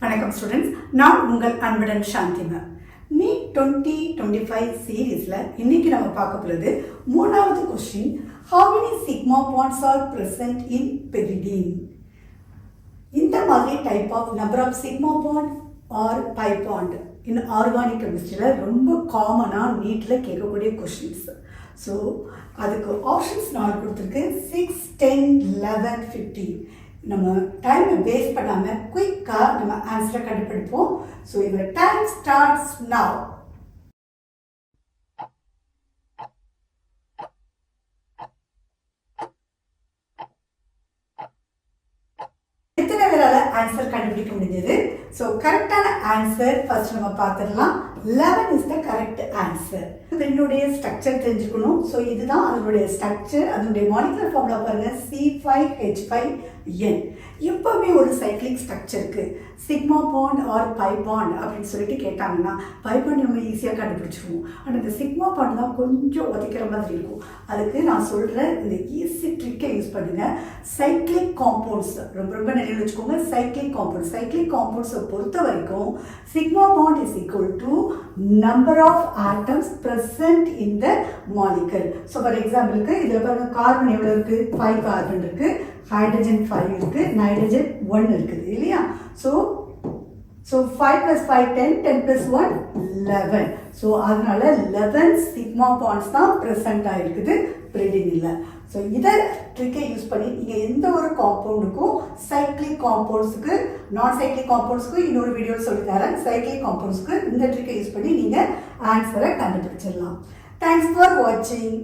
வணக்கம் ஸ்டூடெண்ட்ஸ், நான் உங்கள் அன்புடன் சாந்திமா. நீட் 2025 சீரீஸில் இன்னைக்கு நம்ம பார்க்க போகிறது மூணாவது question. How many sigma bonds are present in pyridine? இந்த மாதிரி type of number of sigma bond or pi bond in organic கெமிஸ்ட்ரியில் ரொம்ப காமனாக நீட்டில் கேட்கக்கூடிய கொஸ்டின்ஸ். ஸோ அதுக்கு ஆப்ஷன்ஸ் நான் கொடுத்துருக்கேன் 6, 10, 11, 15. நம்ம டைமை வேஸ்ட் பண்ணாமல் குயிக்காக நம்ம ஆன்சரை கண்டுபிடிப்போம். ஸோ இந்த டைம் ஸ்டார்ட்ஸ் நவ். எத்தனை பேரால ஆன்சர் கண்டுபிடிக்க முடிஞ்சது? ஸோ கரெக்டான ஆன்சர் ஃபர்ஸ்ட் நம்ம பார்த்துடலாம். 11 இஸ் த கரெக்ட் ஆன்சர். இதனுடைய ஸ்ட்ரக்சர் தெரிஞ்சுக்கணும். ஸோ இதுதான் அதனுடைய ஸ்ட்ரக்சர். அதனுடைய மாலிகுலர் ஃபார்முலா பாருங்க, C5H5N. எப்பவுமே ஒரு சைக்ளிக் ஸ்ட்ரக்சருக்கு sigma bond or pi bond அப்படின்னு சொல்லிட்டு கேட்டாங்கன்னா பை பாண்ட் நம்ம ஈஸியாக கண்டுபிடிச்சிருவோம். ஆனால் இந்த சிக்மா பாண்ட் தான் கொஞ்சம் உதைக்கிற மாதிரி இருக்கும். அதுக்கு நான் சொல்கிறேன், இந்த ஈஸி ட்ரிக்கை யூஸ் பண்ணுங்கள். சைக்ளிக் காம்பவுண்ட்ஸ் ரொம்ப நினைவு வச்சுக்கோங்க. சைக்ளிக் காம்பவுண்ட்ஸை பொறுத்த வரைக்கும் sigma bond is equal to number of atoms present in the molecule. So for example, இதில் பாருங்க, கார்பன் எவ்வளோ இருக்குது? 5 கார்பன் இருக்குது, ஹைட்ரஜன் 5 இருக்குது, நைட்ரஜன் 1 இருக்குது இல்லையா? ஸோ 5 + 5 10, 10 + 1 11. ஸோ அதனால 11 சிக்மா பாண்ட்ஸ் தான் ப்ரெசென்ட் ஆகிருக்குது பிரிடினில். ஸோ இதை ட்ரிக்கை யூஸ் பண்ணி நீங்கள் எந்த ஒரு காம்பவுண்டுக்கும் சைக்ளிக் காம்பவுண்ட்ஸுக்கு நான் சைக்ளிக் காம்பவுண்ட்ஸ்க்கு இன்னொரு வீடியோ சொல்லித்தரேன். சைக்ளிக் காம்பவுண்ட்ஸ்க்கு இந்த ட்ரிக்கை யூஸ் பண்ணி நீங்கள் ஆன்சரை கண்டுபிடிச்சிடலாம். தேங்க்ஸ் ஃபார் வாட்சிங்.